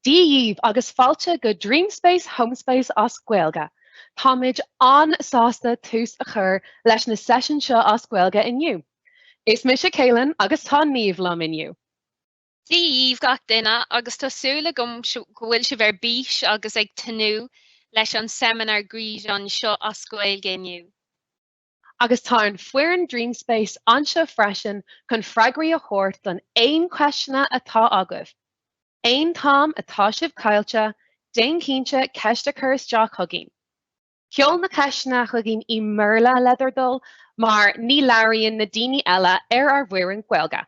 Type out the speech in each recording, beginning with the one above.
Díomh agus fáilte go DreamSpace HomeSpace as gaeilge. Táid an sásta tús a chur leis na session seo as gaeilge inniu. Is mi sé céileann agus tá níomh lom inniu. Díomh gach duine agus tásúla go bhfuil si bhar bís agus ag tanú leis an seminar gréasáin seo as gaeilge inniu. Agus tá an fuireann DreamSpace anseo freisin chun freigraí a chóirt don éon cuaisceanna atá agah. Éon tám atá sibh caiilte, déon cínte ceiste chur isteach chugainn. Ceol na ceisceanna chugainn í murla leidirdul mar ní learíonn na daoine eile ar bhuireann gaeilge.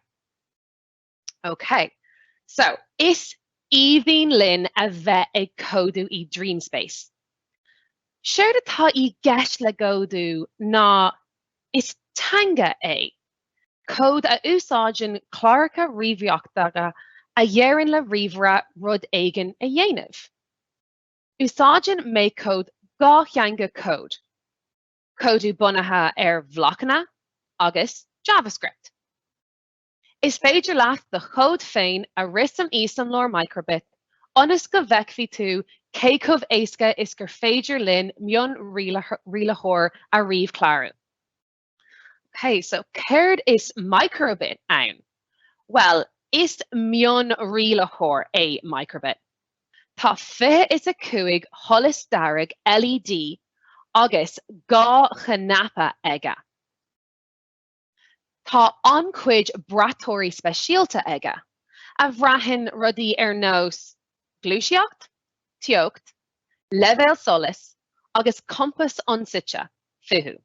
Okay, so is Evelyn Lynn a bheith ag chódú í DreamSpace? Seir atá í gceist le chódú ná is teanga é. Cód a úsáideann chláracha ríomhíochtacha a dhéireann le ríomhra rud éigean a dhéanamh. Úsáideann Makecode gá theanga cód. Códú bunathe ar blocanna agus JavaScript. Is féidir leat de chód féin a ris an os an lár microbit, onas go bheichfí tú cé chomh éasca is gur féidir linn mion rialachóir a riomh clárú. Okay, so céird is microbit ann? Well, is mion rialachóir é microbit. Tá 25 tholas darag LED agus gá chnapa aige. Tá ancuid bratóirí speisialta aige, a bhreathinn rudaí ar nós glúiseacht, teocht, leibhéal solas agus compass ionsuite fiú.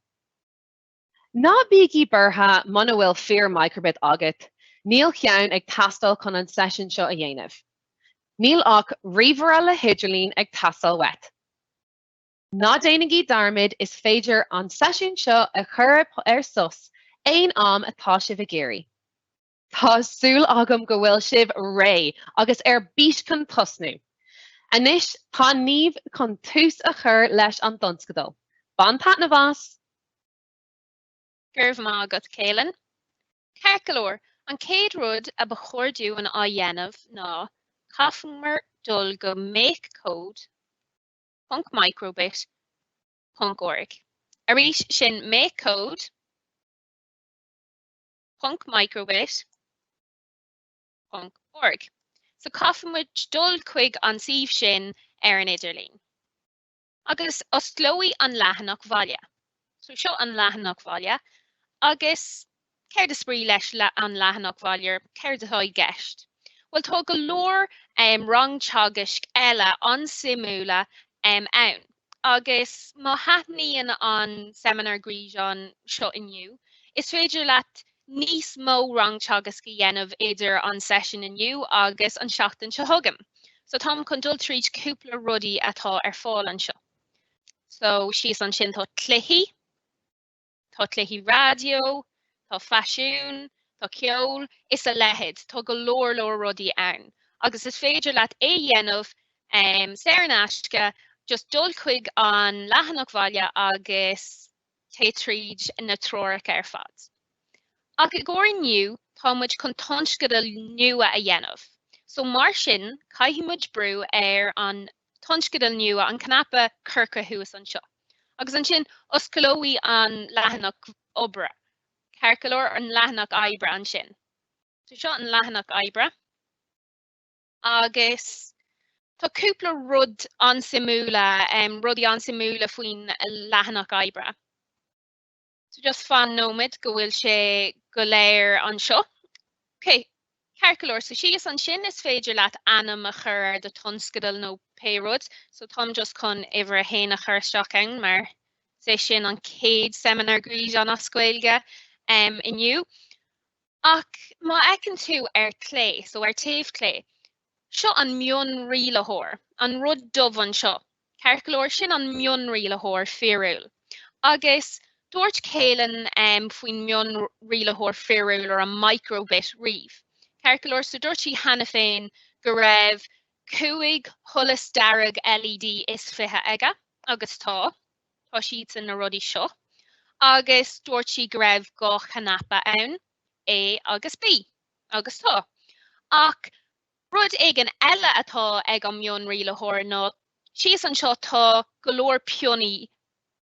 Ná bígí burtha mana bhfuil fear microbit agat, níl cheann ag tastal chun an session seo a dhéanamh. Níl ach ríomhra le hidirlín ag tastal wet. Ná déanagí darmid is féidir an session seo a chur ar sus éon am atá sibh a géirí. Tásúl agam go bhfuil sibh ré agus ar bís chun tosnú. Anois tá níomh chun tús a chur leis an donscadal. Ban pat na bhas. Gurb má agat céileann. Ceircealóir, an céad rud a ba chódú an á dhéanamh ná caithfimar dul go Makecode .microbit.org. Arís sin Makecode .microbit.org. So caithfimar dul chuig an suíomh sin ar an idirlín. Agus os glóí an leathanach bhaile. So seo an leathanach bhaile, agus céir de sprí leis an leathanach bhaile, céir de thóid gceist. Well, tá go leor rang teagaisc eile an simúla ann. Agus má haithníonn an seminar gréasáin seo inniu, is féidir leat níos mó rang teagaisc a dhéanamh idir an session inniu agus an seachtain seo thugam. So tá chun dul tríd cúpla rudaí atá ar fáil an seo. So síos an sin tá cluichí radio, tá fasiún, tá ceol, is a lehead, tá go leor rudaí ann. Agus is féidir leat é dhéanamh sreanganna just dul chuig an leathanach bhaile agus té tríd na tróracha ar fad. Ach i gcóir inniu, támuid chun tonscadal nua a dhéanamh. So mar sin, caithimid brú ar an tonscadal nua an cnapa curca thuas an seo. Agus an sin, os colóí an leathanach obre. Ceircealóir an leathanach oibre an sin. So seo an leathanach oibre. Agus tá cúpla rud an simúla, rudaí an simúla faoin leathanach oibre. So just fan nómid go bhfuil sé go léir an seo. Okay, ceircealóir, so síos an sin is féidir leat anam a chur de tonscadal nó pérod. So tám just chun éibre a héin a chur isteach ann, mar sé sin an céad seminar gréasáin as gaeilge inniu. Ach má eicinn tú ar clé, so ar taobh clé. Seo an mion rialachóir, an rud dubh an seo. Ceircealóir sin an mion rialachóir féarúil. Agus dúirt céileann faoin mion rialachóir féarúil ar an microbit riamh. Ceircealóir so dúirt sí hena féin go raibh 5 tholas darag LED is fiche aige, agus tá siad in na rudaí seo. Agus dúirt sí go raibh gá chnapa ann, A agus B, agus tá. Ach Rud ag an eile atá ag an mion riile hór ná sios an seo tá golóir pionnaí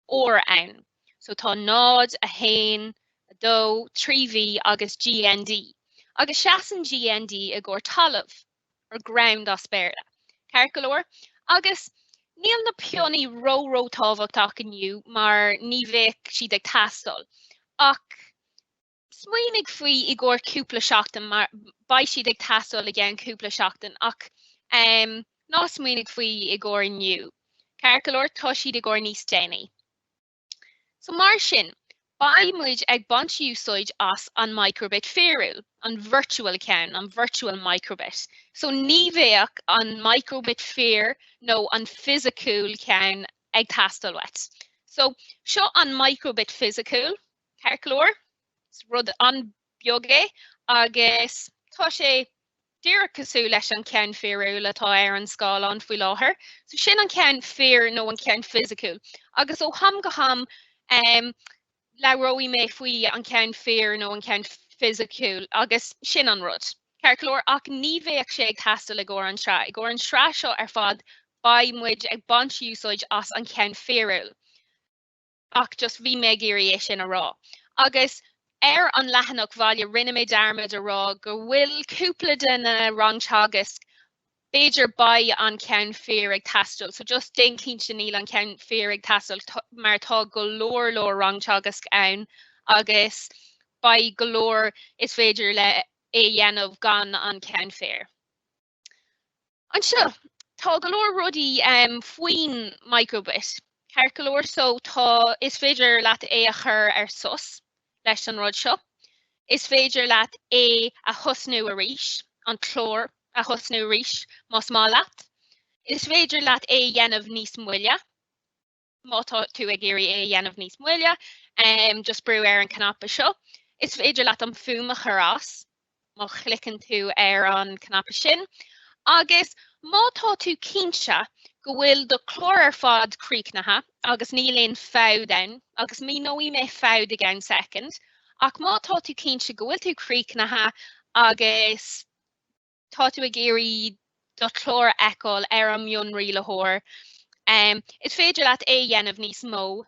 ór ann. So tá nád, a hain, a dó, tríhí agus GND. Agus seasan GND a ggur talamh ar ground as béirle. Ceir golóir? Agus níl na pionnaí ró tábhachtach aniu mar ní bheadh siad ag teastal. Ach smaoinnig faoi I ggur cúpla seachtain mar ba siad ag teastal ag an cúpla seachtain ach ná smaoinnig faoi I ggur aniu. Ceir golóir tá siad ag ggur níos déanaí. So mar sin, ba muid ag bant úsáid as an microbit féiriúil, an virtual account, an virtual microbit. So ní bheadh an microbit féir nó an physical account ag teastal wet. So seo an microbit physical, ceir golóir, rud an beoge agus tá sé díreach cosú leis an ceann féiriúil atá ar an scáil an faoi láthair. So sin an ceann féir nó an ceann physical. Agus ó ham go ham le roí mé faoi an ceann féir nó an ceann physical agus sin an rud. Ceir golóir ach ní bheadh sé ag teastal ag ggur an sra. Ag ggur an sra seo ar fad ba muid ag bant úsáid as an ceann féiriúil. Ach just bhí mé géirí é sin a rá. Agus ar an lehanach bhaile rinne mé darmid a rá go bhfuil cúpla duna rangteagas Beidir ba an ceann féir ag teastal. So just den cínte níl an ceann féir ag teastal mar tá golóir rangteagas ann agus ba golóir is féidir le dhéanamh gan an ceann féir. An seo, tá golóir rudaí faoin microbit. Ceir golóir so tá is féidir leat a chur ar sus leis an rud seo. Is féidir leat a thusnú a rís, an chlór a thusnú rís más má leat. Is féidir leat a dhéanamh níos muile. Má tá tú ag géirí a dhéanamh níos muile, just breú ar an canapa seo. Is féidir leat an fuma churás, má chlickan tú ar an canapa sin. Agus má tá tú cínse go bhfuil do chlór ar fad críochnatha, agus ní léon fád ann, agus mí nóí mé fád ag an second. Ach má tá tú cínse go bhfuil tú críochnatha agus tá tú ag géirí do chlór eicáil ar an mion riile hór. Is féidir leat a dhéanamh níos mó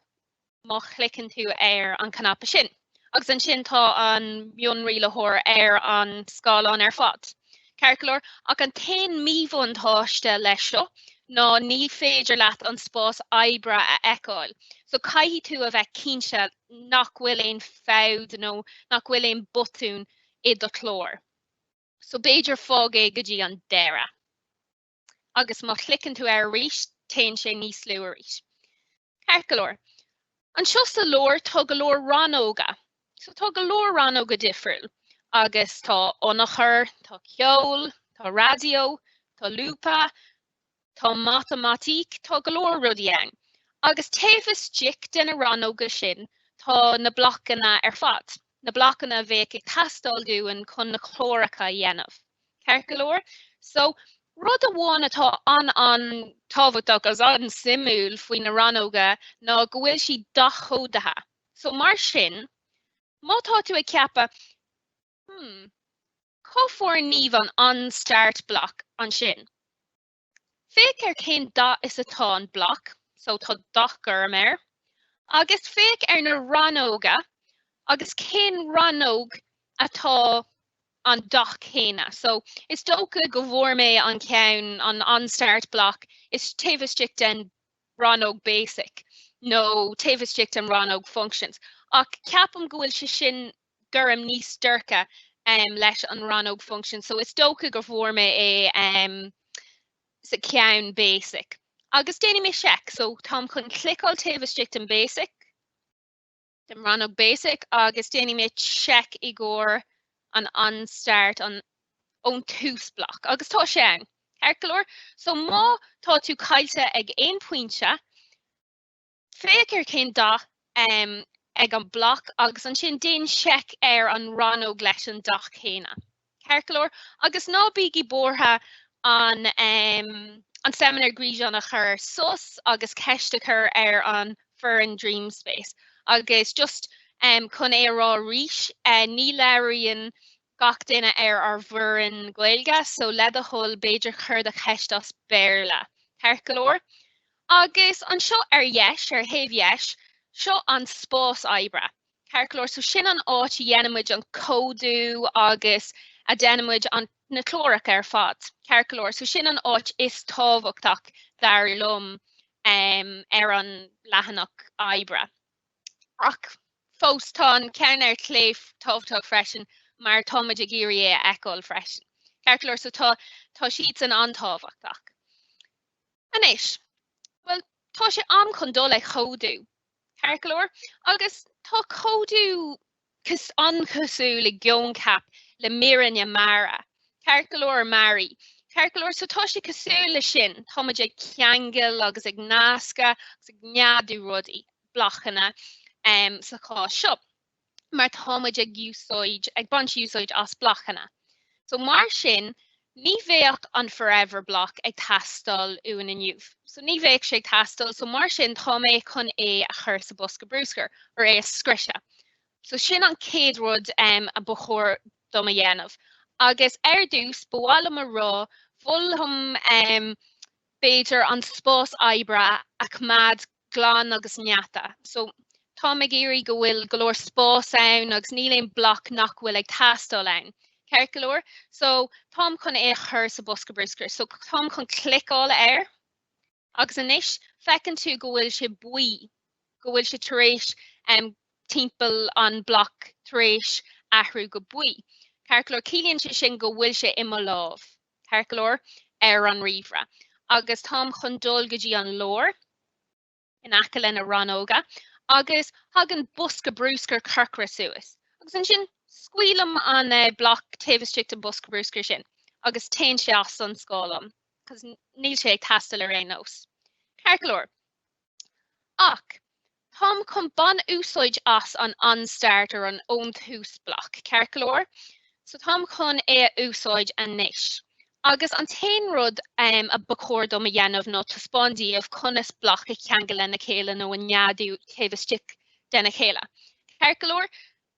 má chlickan tú ar an canapa sin. Agus an sin tá an mion riile hór ar an scáilán ar fad. Ceir golóir ach an 10 míbhun táiste leis seo ná ní féidir leat an spás oibre a eicáil. So caithfí tú a bheith cínse nach bhfuil éon fád nó nach bhfuil éon botún I do chlór. So beidir fág é go dtí an deire. Agus má chlickan tú ar rís, téann sé níos lú a rís. Ceir golóir. An seo sa lór tá golóir ranóga. So tá golóir ranóga difriúil. Agus tá ionchuir, tá ceol, tá radio, tá lúpa, tá matematíc, tá golóir rudaí ann. Agus taobhas dic den a ranóga sin tá na blocanna ar fad. Na blocanna bheadh ag teastal dúin chun na chlóracha dhéanamh. Ceir golóir? So rud amháin atá an tábhachtach as an simúil faoin na ranóga ná go bhfuil si dachódatha. So mar sin, má tá tú ag ceappa Có níomh an start block an sin. Féic ar cén da is atá an block, so tá dachar am air. Agus féic ar na ranóga, agus cén ranóg atá an dach chéine. So is dócha go bhfuair mé an ceann an start block is taobhas den ranóg basic. No taobhas den ranóg functions. Ach ceapam go bhfuil sé sin gurm níos sterca leis an ranóg function. So is dócha go bhfuair mé sa ceann basic. Agus déanaí mé check. So tám chun clicáil taobhas den basic, den ranóg basic, agus déanaí mé check I ggur an start an ón tús block. Agus tá sé ann. Ceir golóir? So má tá tú cailte ag aon pointe, féic ar cén da ag an block agus an sin déan check ar an ranóg leis an dach chéine. Ceir golóir? Agus ná bígí bortha an seminar gríseán a chur sus agus ceiste chur ar an fein DreamSpace. Agus just chun é rá rís ní leiríonn gach duine ar bhuireann gaeilge, so le a thul beidir chuir a cheist as béarla. Ceart go leor. Agus an seo ar dheis, ar thaobh dheis, seo an spás oibre. Ceart go leor, so sin an áit dhéanamid an chódú agus a déanamid an na chlóracha ar fad. Ceart go leor, so sin an áit is tábhachtach dar lum ar an leathanach oibre. Ach fós tá an ceann ar cléif tábhachtach freisin mar táid a géirí é eáil freisin. Ceart go leor, so tá siad an antábhachtach. Anis, well, tá sé am chun dul ag chódú. Ceart go leor, agus tá chódú cos ancosú le gcioncap le miranne mara. Ceart go leor Mary. Ceart go leor, so tá sé cosú le sin, táid ag ceangail agus ag nasca agus ag neadú rudaí blocanna sa cá seo. Mar táid ag úsáid, ag bant úsáid as blocanna. So mar sin, ní bhéoch an forever block ag tastal uan aniuh. So ní bhéoh sé ag tastal, so mar sin tá mé chun é a chur sa bosca brúscar ar é a scrise. So sin an céad rud a bachór dom a dhéanamh. Agus ar dús bhála mar rá, bhfuilm beidir an spás oibre ach mad glán agus neata. So tá me géirí go bhfuil go leor spás ann agus ní léon bloc nach bhfuil ag tastal ann. Ceart go leor, so tám chun é chur sa bosca brúscar. So tám chun clicáil air. Agus anis, fecinn tú go bhfuil sé buí, go bhfuil sé tar éis timpeall an bloc tar éis athrú go buí. Ceart go leor, cílíonn sé sin go bhfuil sé imime lámh. Ceart go leor ar an riomhre. Agus tám chun dul go dtí an leor in aice lena ranóga. Agus hagan bosca brúscar curcra suas. Agus an sin scuilm an bloc taobh-stricht an bosca brúscar sin. Agus tain sé as an scálam. Cos níl sé ag tastal ar aon nós. Ceart go leor. Ach, tám chun ban úsáid as an unstart ar an own tús bloc. Ceart go leor. So tám chun é úsáid anis. Agus an tain rud a bachór dom a dhéanamh nó taspáindíobh conas bloc ag ceangail lena chéile nó an neadú taobh-stick denna chéile. Ceart go leor.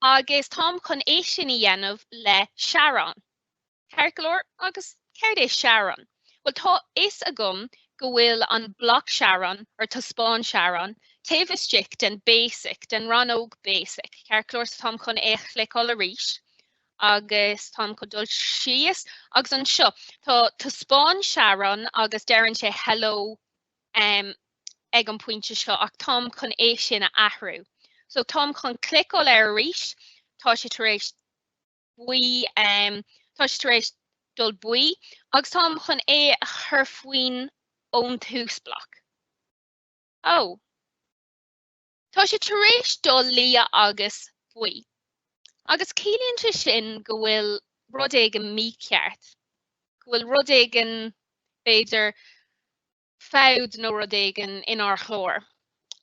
Agus tám chun é sin i dhéanamh le searán. Ceart go leor, agus céir é searán. Well, tá is agam go bhfuil an bloc searán ar taspáin searán taobh-stick den basic, den ranóg basic. Ceart go leor, so tám chun é chlicáil a rís. Agus tám chun dul síos, agus an seo, tá taspáin searán agus dearann sé hello ag an pointe seo, ach tám chun é sin a athrú. So tám chun clicáil ar a rís, tá sé tar éis buí, tá sé tar éis dul buí, agus tám chun é a chur faoin ón tús bloc. Oh. Tá sé tar éis dul lia agus buí. Agus cílíonn tú sin go bhfuil rud ag an míceart. Go bhfuil rud ag an beidir fád nó rud ag an inar chlór.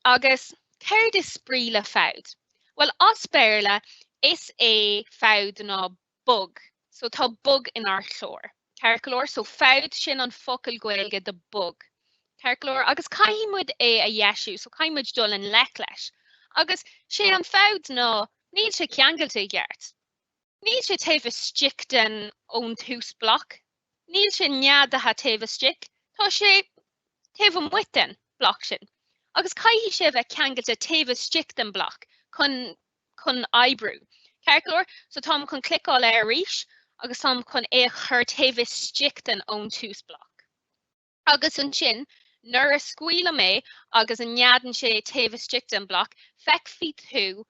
Agus céir is sprí le fád? Well, as béarla is é fád ná bug. So tá bug inar chlór. Ceart go leor, so fád sin an focail gaeilge de bug. Ceart go leor, agus caiimid é a dheisiú, so caiimid dul an lech leis. Agus sé an fád ná níl sé ceangailte gheart. Níl sé taobh-stick den ón tús bloc. Níl sé neadatha taobh-stick. Tá sé taobh-muit den bloc sin. Agus caithfidh sé bheith ceangailte taobh-stick den bloc chun oibrú. Ceart go leor, so tám chun clicáil ar a rís, agus tám chun é chur taobh-stick den ón tús bloc. Agus an sin, nuair a scuile mé agus an neadan sé taobh-stick den bloc, feicfí tú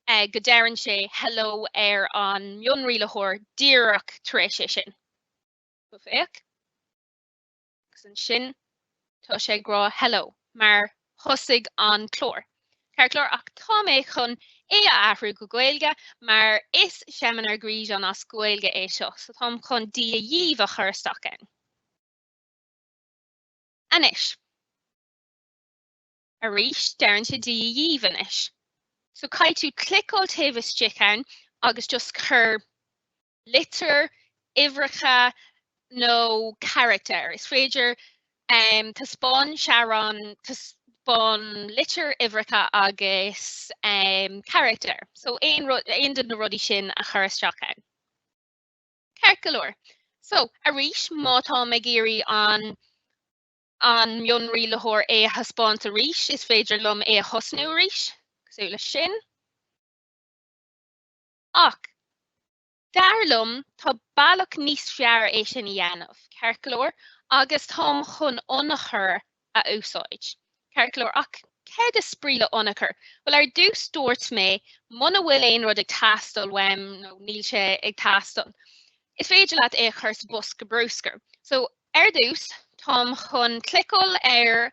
go dearann sé hello ar an mionrialachóir díreach tar éis sé sin. Ba féach. Agus an sin, tá sé grá hello, mar thosaigh an chlór. Ceart go leor, ach tá mé chun é a athrú go gaeilge, mar is sheimineár gríd an as gaeilge é seo, so tám chun DSHomeSpace a chur isteach ann. Anis. A rís dearann sé DSHomeSpace anis. So cai tú clicáil taobh-stick ann agus just chur litir, ibhreacha nó character. Is féidir taspáin searán, taspáin litir, ibhreacha agus character. So aon den na rudí sin a chur isteach ann. Cearcalóir. So, a rís mátá me géirí an mionraí lethóir é haspáint a rís, is féidir lom é a hosnú rís, cosúla sin. Ach, darlumm tá bailach níos fearr é sin dhéanamh, cearcalóir, agus tám chun ionchuir a úsáid. Cearcalóir, ach céad is spríle ionchuir? Well, ar dús dúirt mé, muna bhfuil aon rud ag teastal wem, nó níl sé ag teastal. Is féidir leat é churs bus go brúscar. So, ar dús, tám chun clicol ar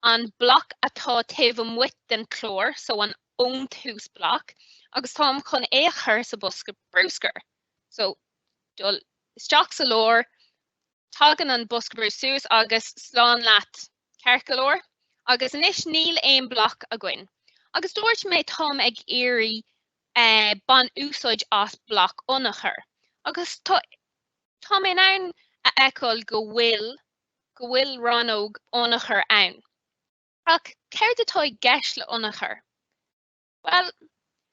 an bloc atá taobh muit den chlór, so an ionthús bloc, agus tám chun é churs a bus go brúscar. So, dul isteach sa lór, tagan an bus go brúsús agus slán leat cearcalóir, agus inis níl aon bloc a gcuin. Agus dúirt mé tám ag éirí ban úsáid as bloc ionchuir. Agus tá mé ann a eicil go bhfuil ranóg ionchuir ann. Ach céir atá gceist le ionchuir? Well,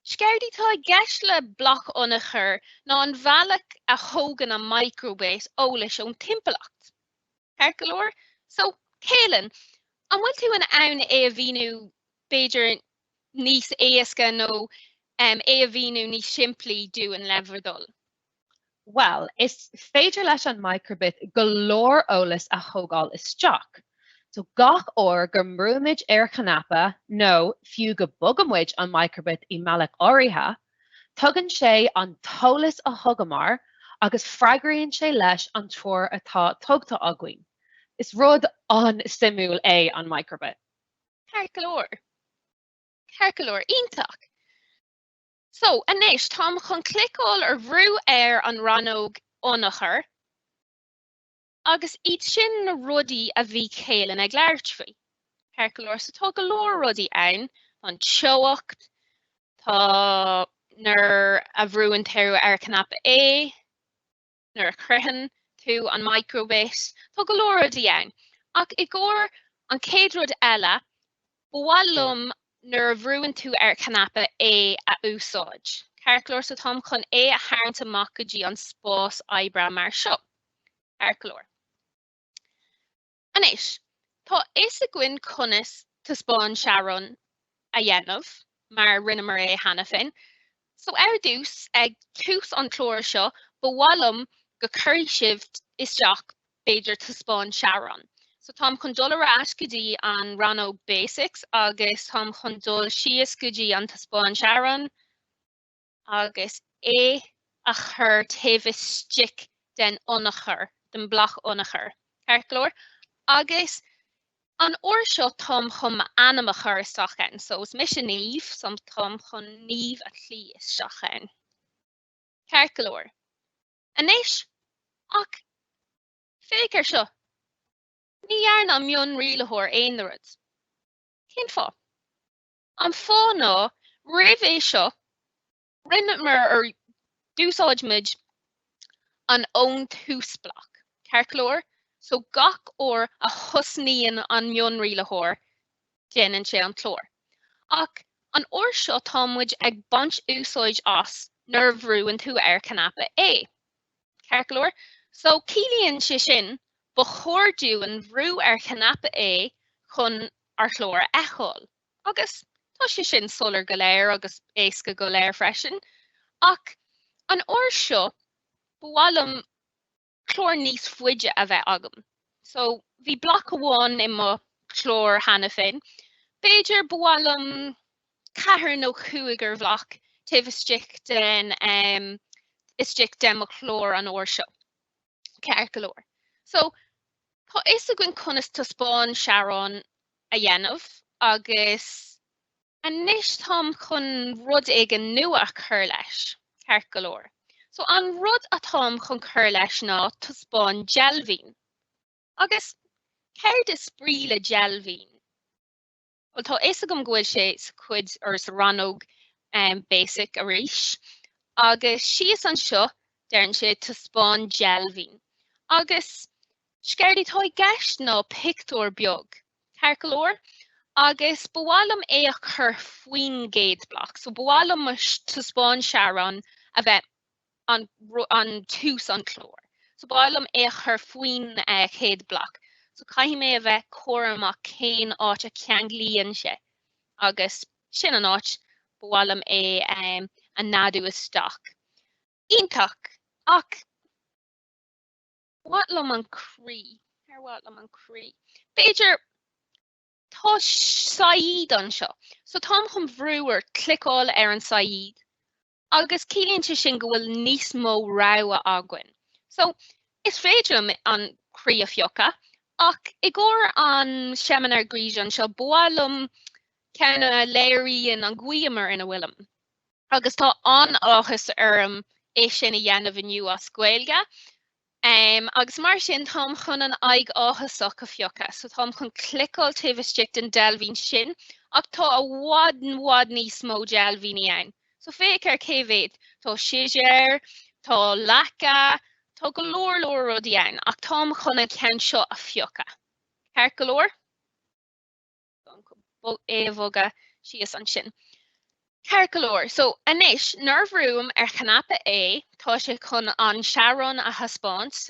scéirdí tá gceist le bloc ionchuir ná an bhealach a thógan an microbase ólas ón timpplacht. Cearcalóir? So, céileann, an bhfuil tú an ann é a bhíú beidir níos éasca nó é a bhíú níos simplí dú an leverdul? Well, is féidir leis an microbit golóir ólas a thógáil isteach. So gach or gur mrúmid ar chanapa nó fiú go bogamid an microbit I mealach áirithe, tugann sé an tolas a thugamar agus freigraíonn sé leis an tuair atá tugtha againn. Is rud an simúl é an microbit. Cearcalóir. Cearcalóir, ionach. So, anis, tám chun clicáil ar bhrú ar an ranóg ionchuir, agus iad sin na rudaí a bhí céileann ag leirt faoi. Cearcalóir, so tá go leor rudaí ann, an teocht, tá nar a bhrúann tú ar canapa é, nar a cruithin tú an microbase, tá go leor rudaí ann. Ach I gcóir an céad rud eile, bhuailm nar a bhrúann tú ar canapa é a úsáid. Cearcalóir, so tám chun é a tharraingt amach go dtí an spás oibre mar seo. Cearcalóir. Anis, tá is a gcuin conas tá spáin searan a dhéanamh, mar rinne mar é hana fin. So ar dús ag tús an chlór seo, bhuailm go cuirí sibh isteach beidir tá spáin searan. So tám chun dul arás go dtí an ranóg basics, agus tám chun dul síos go dtí an tá spáin searan, agus é a chur taobh stick den ionchuir, den bloc ionchuir. Cearcalóir, agus an uair seo tám chun anam a chur isteach ann. So is mis an níomh, so tám chun níomh a chlí isteach ann. Cearcalóir. Anis, ach féicear seo, ní dhearn an mionraí lethóir aon rud. Cén fá? An fá ná, roimh é seo, rinne mar ar dúsáidmuid an ionthús bloc. Cearcalóir, so gach or a thusnaíonn an mionraí lethóir déanann sé an chlór. Ach an uair seo támuid ag bant úsáid as nar bhrúann tú ar canapa é. Cearcalóir, so cílíonn sé sin ba chódú an bhrú ar canapa é chun ar chlór eáil. Agus tá sé sin solar go léir agus éasca go léir freisin. Ach an uair seo bhuailm chlór níos fuide a bheith agam. So bhí bloc amháin I mo chlór hana fin. Beidir bhuailm 4 nó 5 bhloc taobh isteach den isteach den mo chlór an uair seo. Cearcalóir. So tá is a gcuin conas tá spáin searan a dhéanamh, agus anis tám chun rud ag an nua a chur leis. Cearcalóir. So an rud atám chun chur leis ná tá spáin deilbhín. Agus céir is spríle deilbhín. Well, tá is agam gcuil sé sa cuid ar sa ranóg basic a rís. Agus síos an seo dearann sé tá spáin deilbhín. Agus scéirdí tá gceist ná pictiúr beag. Cearcalóir. Agus bhuailm é a chur faoin géad bloc. So bhuailm tá spáin searan a bheith an tús an chlór. So báilm chur faoin chéad bloc. So caithfí mé a bheith cuaramach céin áit a ceanglíonn sé. Agus sin an áit bháilm an nadú isteach. Ionach ach bháilm an crí. Bháilm an crí. Beidir tá saíd an seo. So tám chun bhrúar clicáil an saíd. Agus cílíonn sin go bhfuil níos mó rá agan. So is féidir an crí a fiocha, ach I gcóir an sheimineár gríse an seo bháilm ceanna léiríonn an gcuimar ina bhfuilm. Agus tá an áthas sin a dhéanamh inniu as gaeilge. Agus mar sin tám chun an aig áthasach a fiocha. So tám chun clicáil taobh den deilbhín sin, ach tá a bhád níos mó deilbhíní ann. So féic céhéad, tá séidear, tá lecha, tá go leor rudí ann, ach tám chun an ceann seo a fiocha. Ceart go leor? Éhóga síos an sin. Ceart go leor. So anois, nuair bhrúim cheanapa tá sé chun an searán a thaspáint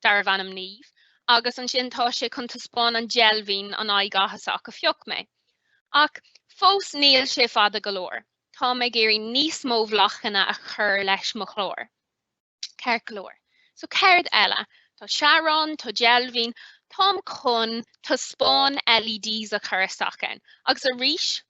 dar bhanam níomh, agus an sin tá sé chun taspáin an deilbhín an aig áthasach a fioc mé. Ach fós níl sé fada go leor. Tá mé géirí níos mó blocanna a chur leis mo chlór. Ceart go leor. So ceard eile, tá searán, tá deilbhín, tám chun taspáin LEDs a chur isteach. Agus a rís,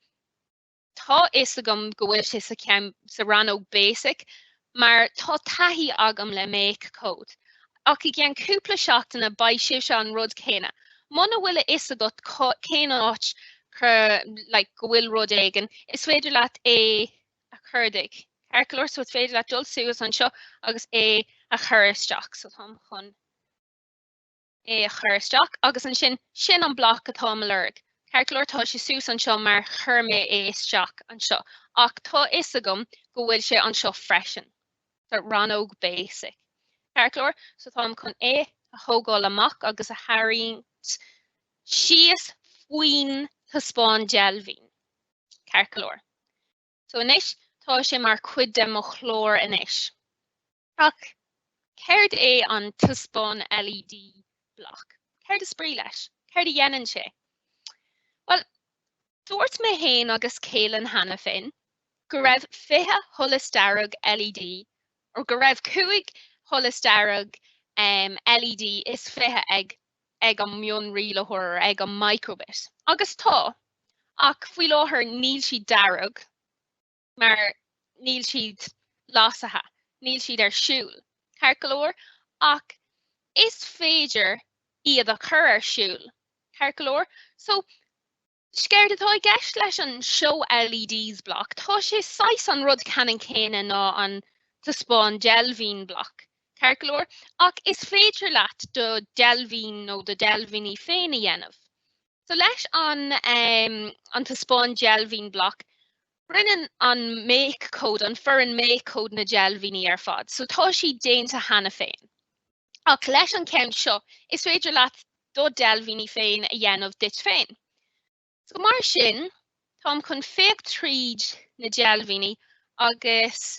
tá is agam go bhfuil sé sa ranó basic, mar tá taithí agam le Makecode. Ach I gceann cúpla seachtainna ba sibh se an rud céine. Muna bhfuil is agat céine áit go bhfuil rud éigean, is féidir leat a chuirdig. Ceart go leor, so is féidir leat dul suas an seo agus a chur isteach. So tám chun a chur isteach, agus an sin an bloc atá malarg. Ceart go leor tá sé suas an seo mar chur mé isteach an seo. Ach tá is agam go bhfuil sé an seo freisin. Tá ranóg basic. Ceart go leor, so tám chun a thógáil amach agus a haínt síos faoin taspáin deilbhín. Ceart go leor. So anois tá sé mar cuid de mo chlór anois. Ach céird an taspáin LED bloc. Céird a sprí leis. Céird a dhéanann sé. Well, dúirt mé héin agus céileann hana féin, go raibh 20 tholas dearg LED, or go raibh 5 tholas dearg LED is 20 ag an mion rialachóir ag an microbit. Agus tá, ach faoi láthair níl siad dearg, mar níl siad lásathe, níl siad ar siúl. Ceart go leor, ach is féidir iad a chur ar siúl. Ceart go leor, so Scared atá I gceist leis an show LEDs bloc, tá sé 6 an rud ceann céine ná an taspáin deilbhín bloc. Ceart go leor, ach is féidir leat do deilbhín nó do deilbhíní féin a dhéanamh. So leis an taspáin deilbhín bloc, rinnean an Makecode, an foreign Makecode na deilbhíní ar fad. So tá sí déanta hana féin. Ach leis an ceann seo, is féidir leat do deilbhíní féin a dhéanamh dit féin. So mar sin, tám chun féach tríd na deilbhíní agus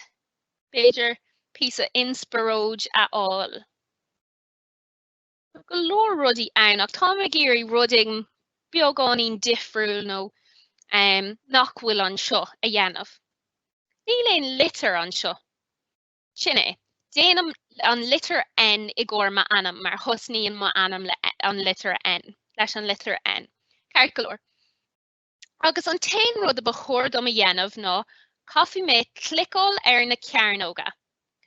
beidir píosa inspiróid a all. Go leor rudaí ann, ach tá mé géirí rudaí beagáinín difriúil nó nach bhfuil an seo a dhéanamh. Níl éon litir an seo. Sin é, déanam an litir N I gcóir ma anam, mar thusnaíonn ma anam an litir N, leis an litir N. Ceart go leor. Agus an tain rud a ba chódú a dhéanamh ná caithfí mé clicáil ar na cearnóga.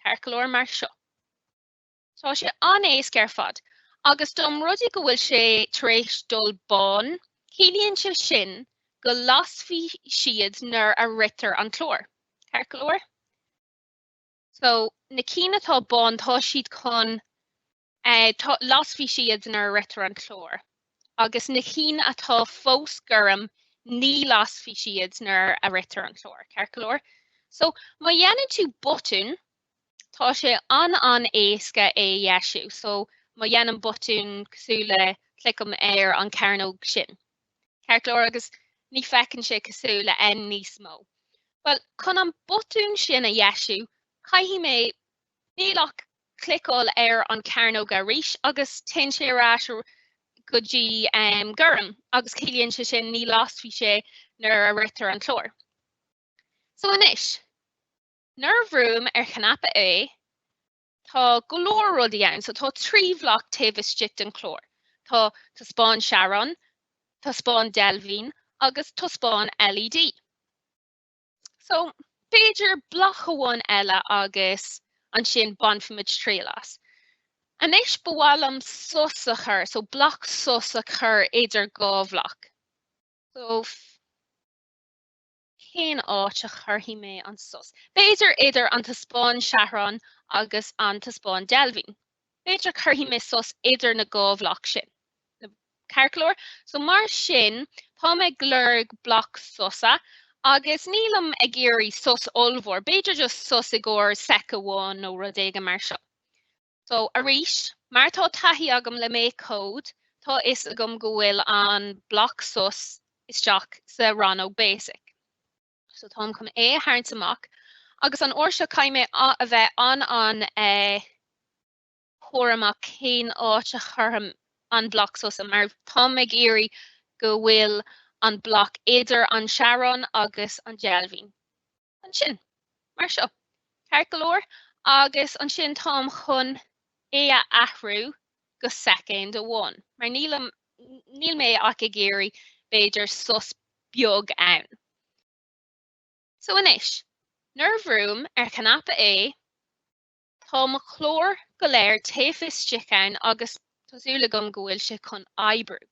Ceart go leor mar seo. Tá sé an éasc ar fad. Agus dom rudí go bhfuil sé tar éis dul bán, cílíonn sé sin go lasfaí siad nuair a ritar an chlór. Ceart go leor? So na cína tá bán tá siad chun lasfaí siad nuair a ritar an chlór. Agus na cína atá fós gurm ní lasfaí siad nuair a ritar an chlór. Ceart go leor? So má dhéanann tú botún, tá sé an éasca é dheisiú. So má dhéanam botún cosúla clicam ar an cearnóg sin. Ceart go leor, agus ní feiceann sé cosúla N níos mó. Well, chun an botún sin a dheisiú, caithfí mé Nílach clicáil an cairnóga ríis agus tin sé rás go dtí gurm agus cílíonn sé sin ní lasfaí sé nuair a ritar an chlór. So inis, nuair bhrúm cheannappa é, tá go leor rudaí ann, so tá trí bhlach taobh isteach an chlór. Tá spáin Sharon, tá spáin deilbhín agus tá spáin LED. So beidir blach amháin eile agus an sin bonfimid trélas. Anis bhfuilm sus a chur, so blach sus a chur idir gá bhlach. So cén áit a churthaí mé an sus. Beidir idir an taspáin Sharon agus an taspáin deilbhín. Beidir churthaí mé sus idir na gá bhlach sin. Na carclór, so mar sin tá mé glurg blach susa agus nílam ag géirí sus olmhór, beidir just sus i gcóir sec amháin nó rud éige mar seo. So arís, mar tá taithí agam le Makecode, tá is agam go bhfuil an blach sus isteach sa Rano Basic. So tá cum tharnt amach, agus an orseo caiime a bheith an chóramach cén áit a churtham an blach sus, mar tá ag géirí go bhfuil an blach idir an Sharon agus an deilbhín. An sin, mar seo. Carcalóir, agus an sin tám chun a ahrú go second amháin. Mar níl mé ach ag géirí beidir sus beag ann. So inis, nuair bhrúm cheannappa é, tá mo chlór go léir taobh isteach ann agus tásúla gom go bhfuil sé chun oibriú.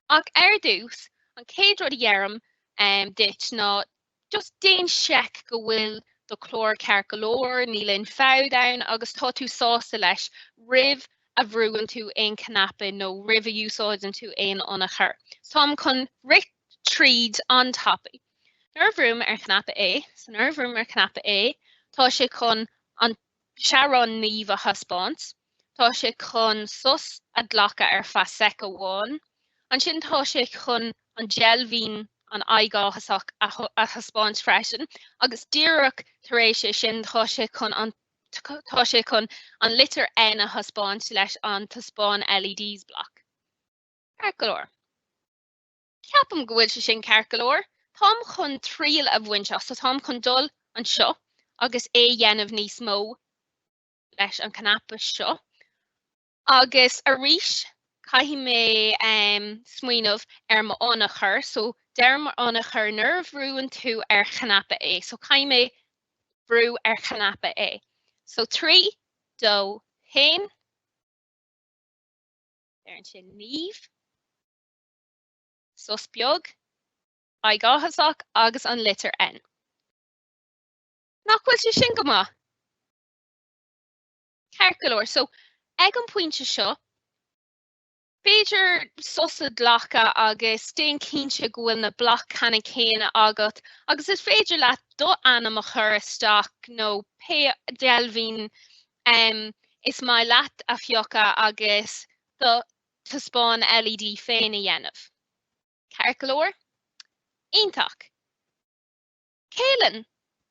Ach dús, an céad rud a dhearm dit ná just déan seic go bhfuil do chlór carcalóir, nílinn fád ann agus tá tú sásta leis ribh a bhrúann tú aon cheannappa nó ribh a úsáideann tú aon anna chur. Tá chun ric tríd an tappaí. Nuair bhrúm cheannappa é, so nuair bhrúm cheannappa é, tá sé chun an Sharon níomh a thuspáint, tá sé chun sus a dlacha ar feadh sec amháin, an sin tá sé chun an deilbhín an aigáthasach a thuspáint freisin, agus díreach tar éis sé sin tá sé chun an litir N a thuspáint leis an taspáin LEDs blach. Carcalóir. Ceapam go bhfuil sé sin carcalóir, tám chun tríal a bhain seo, so tám chun dul an seo, agus dhéanamh níos mó leis an cheannappa seo. Agus arís, caithfí mé smaoinemh ar mo anna chur, so deir mo anna chur nuair bhrúann tú ar cheannappa é, so caithfí mé bhrú ar cheannappa é. So 3, 2, 1, ar an sin níomh, sus beag, aigáthasach agus an litir N. Nach bhfuil sé sin go maith. Carcalóir, so ag an pointe seo, beidir susa dlacha agus déan cínse go bhfuil na blach canna céine agat, agus is féidir leat do anam a chur isteach nó pe deilbhín is mai leat a fiocha agus do taspáin LED féin a dhéanamh. Carcalóir, ionach. Céileann,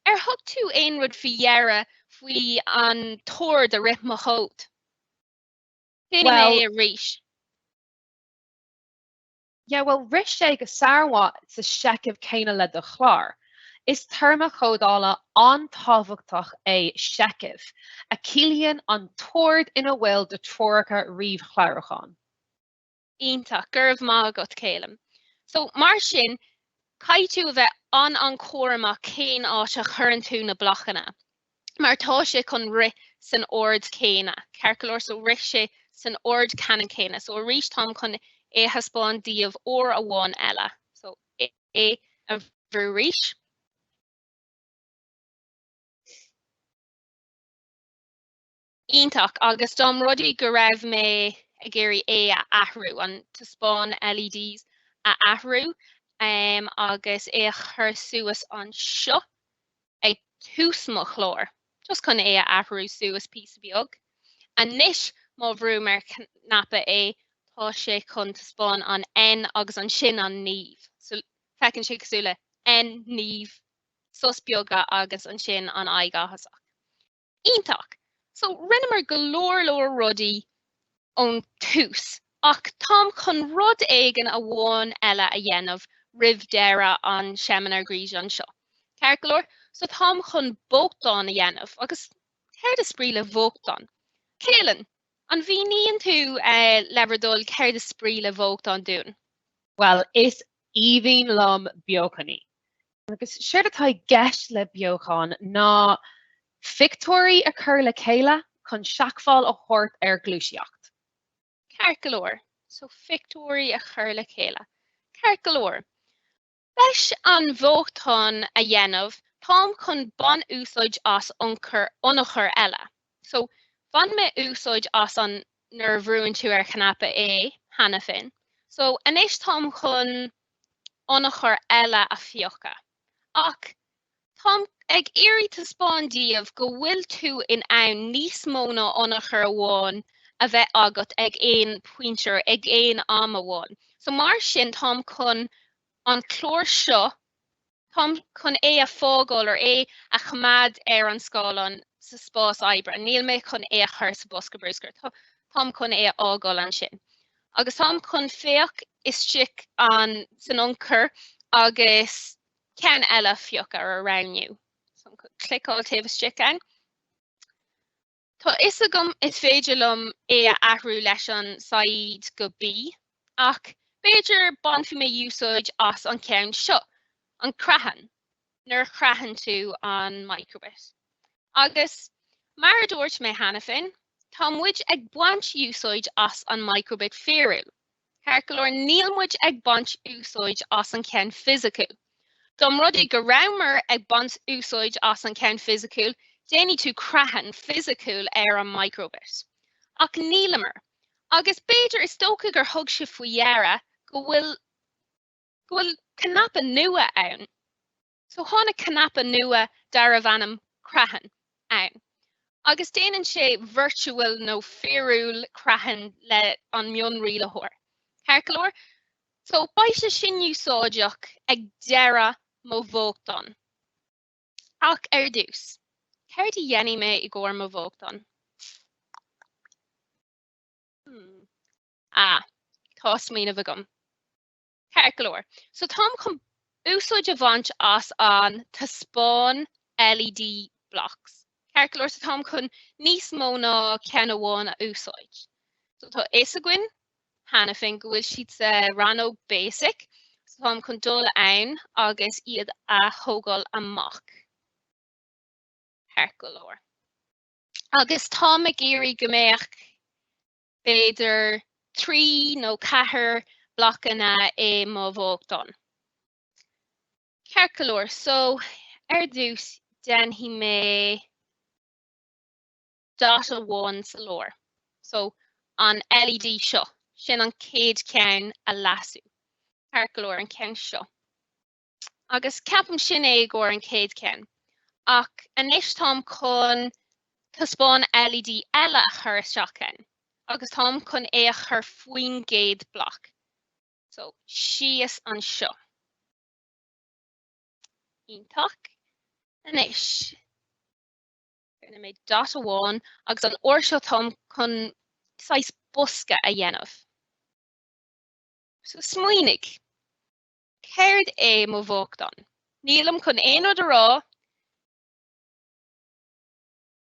thug tú aon rud fihearra faoi an tóir de rith mo chód. Féin mé a ríis. Yeah, well, ris sé go sarwa sa seicibh céine le do chlár. Is terma chodála an tábhachtach é seicibh, a cílíonn an tóir ina bhfuil de tróracha riomh chláirachán. Ionach, gurbh má agat céilim. So mar sin, cai tú a bheith an chóramach cén áit a churann tú na blochanna. Mar tá sé chun ri san ord céine. Carcalóir, so ri sé san ord canan céine. So rís tám chun haspáin díobh ó a bháin eile. So a bhrú rís. Ionach, agus dom rudaí go raibh mé a géirí a ahrú an taspáin LEDs a ahrú, agus chur suas an seo ag tús mo chlór. Just chun a ahrú suas pís beag. A níis má bhrú mar cheannappa é, tá sé chun taspáin an N agus an sin an níomh. So fecinn sé cosúla N níomh, sus beaga agus an sin an aigáthasach. Ionach, So rinnemer galore ruddy on tús. Ach Tom chun rud aigen a bháin eile a dhéanamh ribh deire an sheimineár gríse an seo. Ceir go leor, so Tom chun bóchtán a dhéanamh, agus céir de sprí le bhóchtán. Céileann, an bhí níon tú lebardul céir de sprí le bhóchtán dún. Well, is even lom mbeochanní. Agus siúr atá gceist le mbeochan ná fictóirí a chur le chéile chun seachfáil a chóirt ar glúiseacht. Ceir go leor, so fictóirí a chur le chéile. Ceir go leor. Leis an bhóchtán a dhéanamh, Tom chun ban úsáid as ionchuir eile. So, ban me úsáid as an nuair bhrúann tú ar cheanapa hana fin. So, inis Tom chun ionchuir eile a fiocha. Ach, Tom ag éirí taspáin díobh go bhfuil tú in ann níos móna ionchuir amháin a bheith agat ag éon pointear ag éon am amháin. So mar sin Tom chun an chlór seo, Tom chun a fágáil ar a chumad ar an scálan sa spás oibre. Níl mé chun a chuir sa bosca brúscar. Tom chun a ágáil an sin. Agus Tom chun féach isteach an san ionchuir agus cean eile fiocha ar raibhniu. So clicáil taobh isteach an. Tá is féidir lom a ahrú leis an said go bí, ach féidir ban fi mé úsáid as an ceann seo, an crahan, nuair crahan tú an microbit. Agus, mar a dúirt mé hana fin, tá muid ag baint úsáid as an microbit féiriúil. Ceir go leor níl muid ag baint úsáid as an ceann physical. Dom rudaí go raibhmar ag baint úsáid as an ceann physical, déanaí tú crahan physical ar an microbit. Ach nílamar, agus béidir is tóca gur thug si faoi dheara go bhfuil canapa nua ann. So tháina canapa nua dar a bhanam crahan ann. Agus déanann sé virtual nó féiriúil crahan le an mion riile thóir. Ceir go leor? So baise sin úsáideach ag deire mo bhóchtán. Ach ar dús. Ceir di dhéanaí mé I gcóir mo bhóchtán? Tá smaoineamh agam. Ceir go leor. So Tom chun úsáid a bhaint as an taspáin LED blocks. Ceir go leor so Tom chun níos mó ná ceann amháin a úsáid. So tá is a gcuin, hana fin go bhfuil siad sa rano basic, so Tom chun dul ann agus iad a thógáil amach. Ceir go leor. Agus tá ag éirí go mbeadh féidir 3 nó 4 blocanna mo bhóchtán. Ceir go leor, so ar dús déanfaí mé data 1 sa leor. So an LED seo, sin an céad ceann a lasú. Ceir go leor an ceann seo. Agus ceapam sin gcóir an céad ceann. Ach inis Tom chun taspáin LED eile a chur isteach ann. Agus Tom chun a chur faoin géad bloc. So síos an seo. Ionach inis. Gonna mé data 1 agus an uair seo Tom chun sais bosca a dhéanamh. So smaoinigh. Céird mo bhóchtán. Nílam chun éonad a rá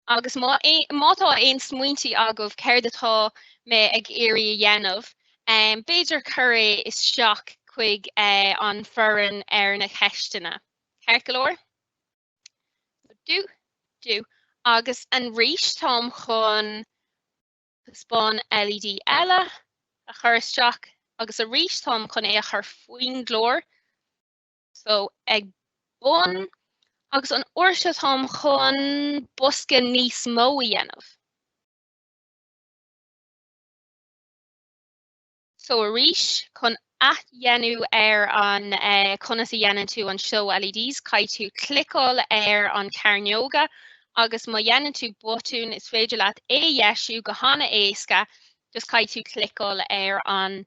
agus mátá aon smaointí agah céird atá mé ag éirí a dhéanamh. Béidir curé is seach chuig an forann ar na cheisteanna. Ceir go leor? Dú. Agus an rís Tom chun taspáin LED eile a chur isteach agus a rís Tom chun a chur faoin glór. So ag bun agus an uair seo Tom chun bosca níos mó a dhéanamh. So a rís chun dhéanú ar an conas a dhéanann tú an show LEDs, cai tú clicáil ar an cairneoga agus má dhéanann tú botún is féidir leat dhéisiú go hána éasca, just cai tú clicáil ar an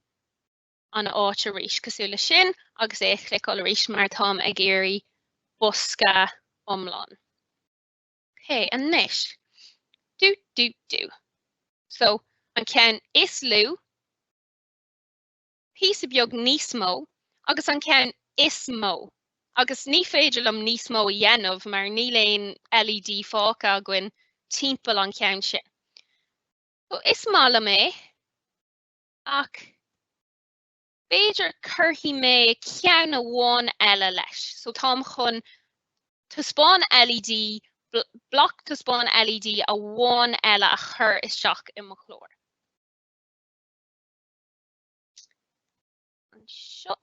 áit a rís cosúla sin agus clicáil a rís mar Tom ag éirí bosca omláin. Okay, and nish. do. So an ceann is lú, píosa beag níos mó, agus an ceann is mó. Agus ní féidir am níos mó a dhéanamh mar ní léon LED fáca a gcuin timpeall an ceann sin. So is mála mé ach béidir curthaí mé ceann amháin eile leis. So tám chun tuspáin LED, bloc tuspáin LED a bháin eile a chur isteach i mo chlór. An seo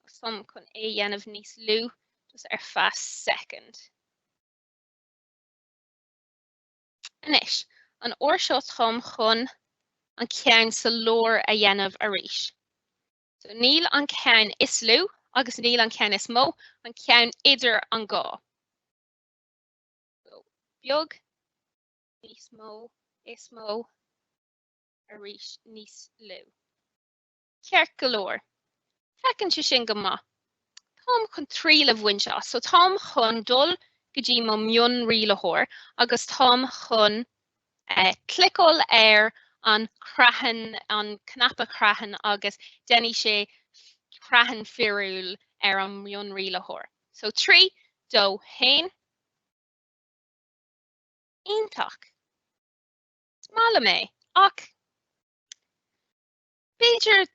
som chun é dhéanamh níos lú, just ar fast second. Inis, an uair seo tám chun an ceann sa leor a dhéanamh arís. So níl an ceann is lú, agus níl an ceann is mó, an ceann idir an gá. So beag, níos mó, is mó, arís níos lú. Ceart go leor. Fecinn si sin go maith. Tám chun tríle bhain seo, so tám chun dul go dtí mo mion rialaitheoir, agus tám chun clicáil ar an crathan, an cnapa crathan agus déanaí sé crathan fiúil ar an mion rialaitheoir. So 3, 2, 1. Ionntach. Mála mé, ach béidir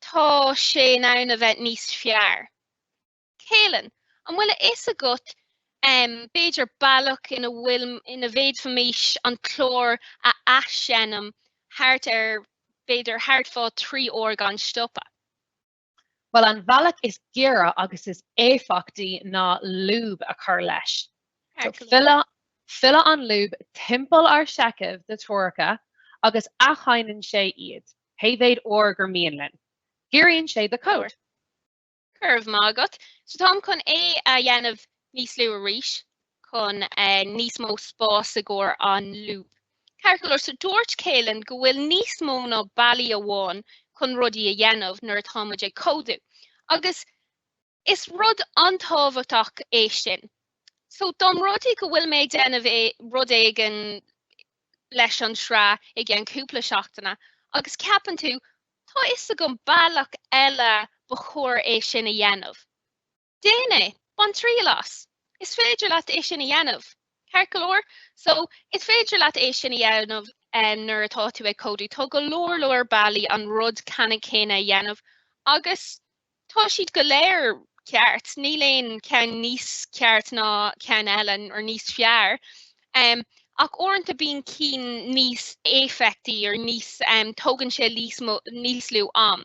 tá sé nán a bheith níos fearr. Céileann, an bhfuil is a gut béidir bailach ina bhéad faois an chlór a aisceanam thart ar béidir thart fá 3 ór gan stoppa. Well, an bhealach is gira agus is éifeachtaí ná lúb a chur leis. So fila an lúb timpeall ar seacamh de tuairce agus achaineann sé iad. Héibhéad ór gur mianlinn. Gíríonn sé the code. Curve mágat. So tám chun é a dhéanamh níos lú arís chun níos mó spás a gcóir an lúb. Cearcalir sa dúirt céileann go bhfuil níos mó ná bailí amháin chun rudaí a dhéanamh nuair atá muid ag códú. Agus is rud antábhachtach é sin. So dom rudaí go bhfuil méid déanamh rud éigean leis an srá ag an cúpla seachtainna, agus ceapan tú tá is a go bailach eile ba chóir é sin a dhéanamh. Déine, ban trílas. Is féidir leat é sin a dhéanamh. Cearcalir, so is féidir leat é sin a dhéanamh nuair atá tú ag códú. Tá go leor bailí an rud canna céine a dhéanamh, agus tá siad go léir ceart, ní léon ceann níos ceart ná ceann eile ar níos fearr. Ach orintanta bíonn cín níos éifeachtaí ar níos tógann sé níos lú am.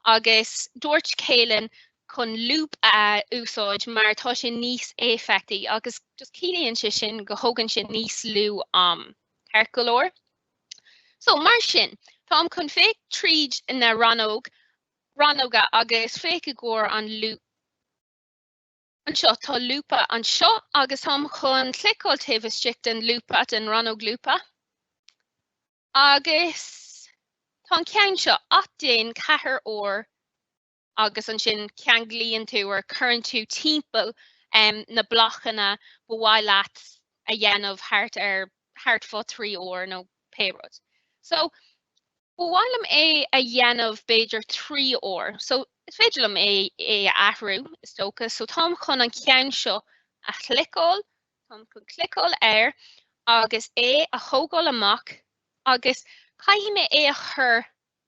Agus dúirt céileann chun lúp a úsáid mar tá sé níos éifeachtaí agus just cílíonn sé sin go thógann sé níos lú am. Cearcalir? So mar sin, tám chun féic tríd na ranóga agus féic a gcóir an lúp. An seo tá lúpa an seo agus tám chun clicáil taobh isteach den lúpa den ranóg lúpa. Agus tá ceann seo 8 4 ór agus an sin cean glíonn tú ar chuann tú timpeall na blocanna ba bhfuil leat a dhéanamh thart fá 3 ór nó péród. So ba bhfuil é a dhéanamh béidir 3 ór. So is féidir am é ahrú is tóca, so tám chun an ceann seo a chlicáil, tám chun clicáil ar, agus é a thógáil amach, agus caithfí mé é a chur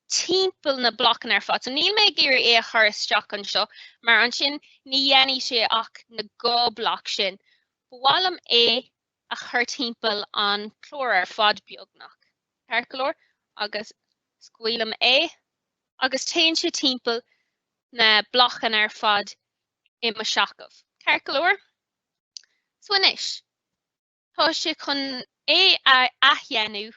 timpeall na blocan ar fad. So níl mé géirí é a chur isteach an seo, mar an sin ní dhéanaí sé ach na gá bloc sin. Ba bhfuil am é a chur timpeall an chlór ar fad beagnach. Cearcalir, agus scaoilam é, agus téann sé timpeall na blochan ar fad I mo seacamh. Cearcalir? So inis, tá sé chun é a aithhéanú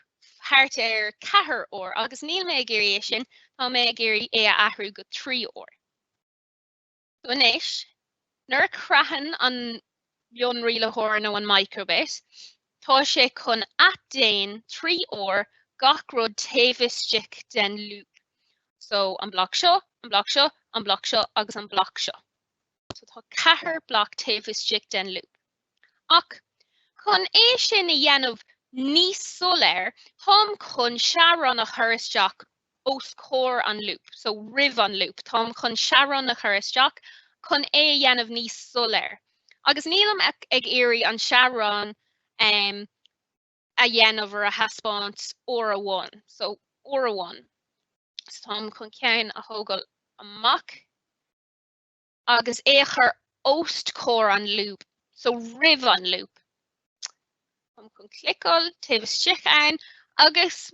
thart ar 4 ór, agus níl mé géirí sin, tá mé géirí é a ahrú go 3 ór. So inis, nuair crathan an mion rialaitheoir nó an microbit, tá sé chun déan 3 ór gach rud taobh isteach den lúp. So an bloc seo, an bloc seo, an bloc seo, agus an bloc seo. So tá 4 bloc taobh isteach den lúp. Ach, chun é sin a dhéanamh níos soléir, Tom chun searan a chuiristeach os cór an loop, so rih an loop, Tom chun searan a chuiristeach chun é dhéanamh níos soléir. Agus nílam ag éirí an searan a dhéanamh ar a haspáint óra 1, so óra 1. So Tom chun ceann a thógáil amach, agus é chur ost cór an loop, so rih an loop. Tom chun clicáil, taobh ein, agus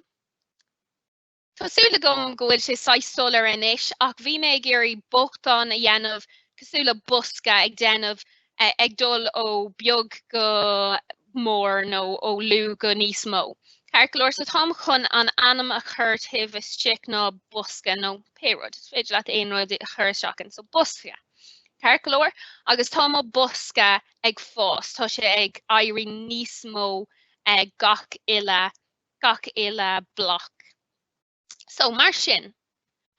tásúla gom go bhfuil sé 6 solar inis, ach bhí mé ag éirí bochtán a dhéanamh cosúla busca ag déanamh ag dul ó beag go mór nó ó lú go níos mó. Carcolóir sa Tom chun an anam a chur taobh isteach ná busca nó péróid. Is féidir leat aon rud a chur seachán, so busca. Carcolóir agus Tom ó busca ag fós, tá sé ag éirí níos mó gach ile bloc. So mar sin,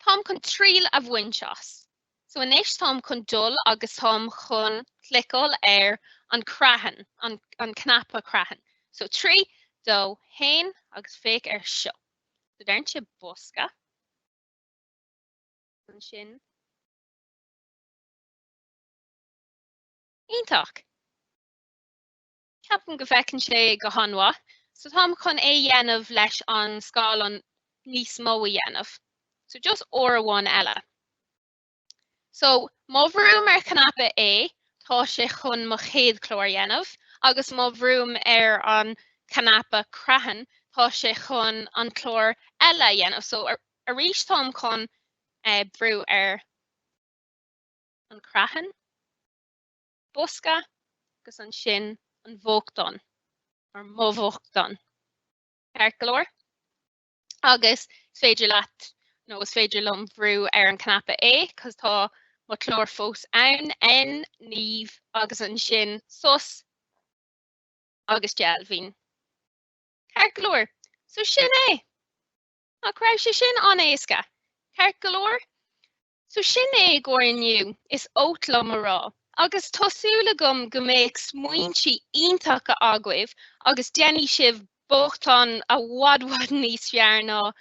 Tom chun tríl a bhainseas. So inis Tom chun dul agus Tom chun clicáil ar an crahan, an cnapa crahan. So 3, 2, 1 agus féic ar seo. So dairn sé busca. An sin. Ionach. Ceapan go bhfeicinn sé go hanmha. So Tom chun é dhéanamh leis an scáil níos mó a dhéanamh. So just óra 1 eile. So má bhrúm ar cnapa é, tá sé chun mo chéad chlór dhéanamh, agus má bhrúm ar an cnapa crahan, tá sé chun an chlór eile dhéanamh. So arís Tom chun brú ar an crahan, busca, agus an sin an bhóchtán, or mo bhóchtán. Carcolóir. Agus féidir leat, nó is féidir lom brú ar an cnapa é, cos tá mo chlór fós ann, níomh, agus an sin sus, agus deilbhín. Carcolóir. So sin é. Ach raibh sé sin an éasca. Carcolóir. So sin é gcóirniu is ótlam a rá. Agus tásúla gom go méid smaointí iontacha agwaibh, agus déanaí sibh bochtán a wadwad níos fear ná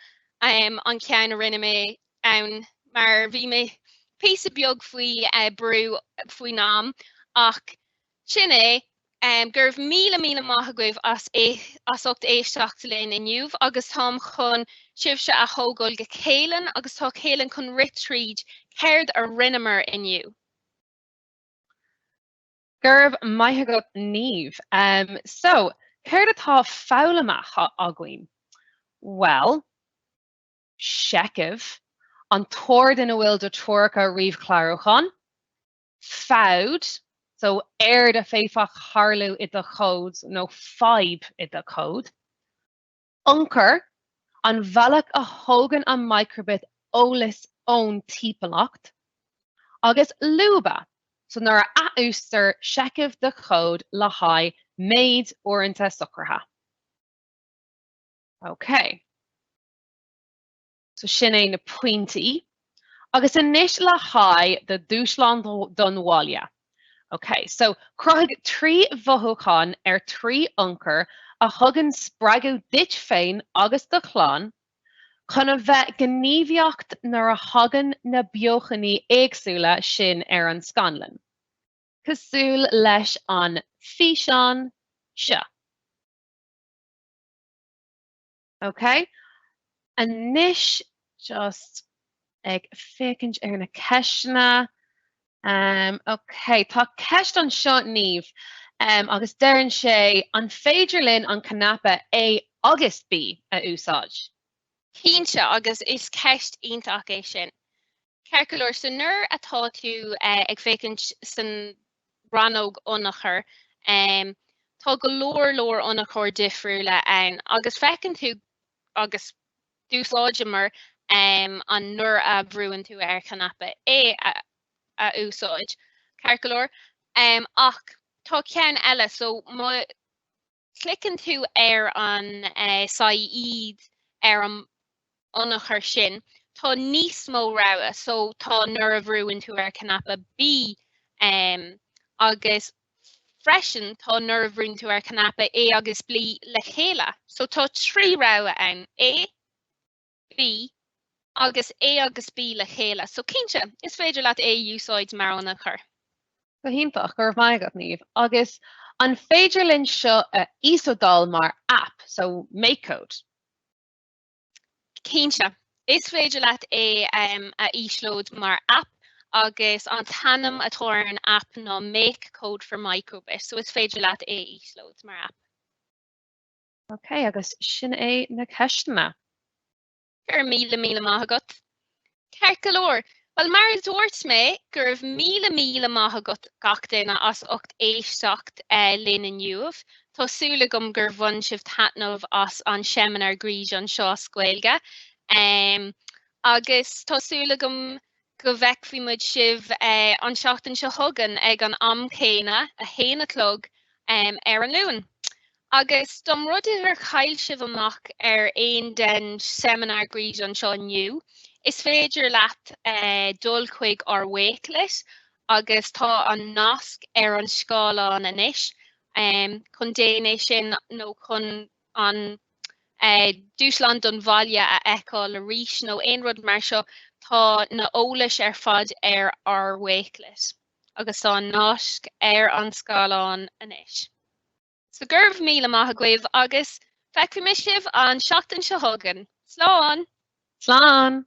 an ceann a rinne mé ann, mar bhí mé píosa beag faoi brú faoi nám, ach sin é gurbh míle maith agwaibh as ocht éisteachta linn inniuh, agus Tom chun sibhse a thógáil go chéileann, agus tá chéileann chun ritríd céird a rinnemer inniu. Gurbh maith go níomh. So, céir atá foghlaimeoidh againn? Well, sheicibh an tóir den bhfuil do tuairce riomh chláróchan, fád, so aird a féifach tharlú i do chód, nó faib i do chód, ionchuir, an bhealach a thógann an microbit ólas ón típalacht, agus lúba, so nuair a ústar sheicibh de chód le haghaidh méid uaireanta sucrtha. Okay. So sin é na pointí. Agus inis le haghaidh de dúshlán don bhaile. Okay, so croigh 3 bhuthúchan ar 3 ionchur a thugann spreagú dit féin agus do chláán, chun a bheith gníomhaíocht nuair a thugann na mbeochaní éagsúla sin ar an scanlan. Cosúil leis an físeán seo. Okay? Anis just ag fécinint ar na ceisna. Okay, tá ceist an seo níomh, agus deireann sé an féidir linn an cnapa A agus B a úsáid. Cínse agus is ceist ionach é sin. Carcolóir, so nuair atá tú ag fécinint san ranóg ionachar, tá go leor ionachar difriúla ann, agus fécinn tú agus dúsáidimar an nuair a bhrúann tú ar cnapa é a úsáid. Carcolóir, ach tá ceann eile, so má clicinn tú ar an saíd ar an ionachar sin, tá níos mó rogha, so tá nuair a bhrúann tú ar cnapa B agus freisin tá nuair bhrún tú ar canapa A agus B le chéile. So tá trí rogha ann, A, B, agus A agus B le chéile. So cínte, is féidir leat A úsáid mar anna chur. Go hímpach gur mai go níomh. Agus an féidir linn seo a ísodal mar app, so Makecode. Cínte, is féidir leat a íslód mar app, agus an tanam atá an app ná Makecode for microbit, so is féidir leat a íslód mar app. Ok, agus sin é na ceistena. Gur míle maith agat. Ceart go leor. Well, mar is dúirt mé gur míle maith agat gach duine as 8 éisteacht linn in Uamh. Tásúla gom gur bhain sibh tatnamh as an sheimineár gríd an seo scoilge. Agus tásúla gom go bheic muid sibh an seachtain seo thugan ag an am céine a héana clog ar an luan. Agus dom rud ar chail sibh amach ar den sheimineár gríd an seo nniu, is féidir leat dul chuig ar wakelet, agus tá an nasc ar an scáilán anois, chun déine sin nó chun an dúsland don bhaile a eáil le rís nó aon rud mar seo tá na ólais ar fad ar wakelet, agus tá an nasc ar an scáilán anois. So gurb míle maith agaibh agus feicfí me sibh an seachtain seo thugan. Slán! Slán!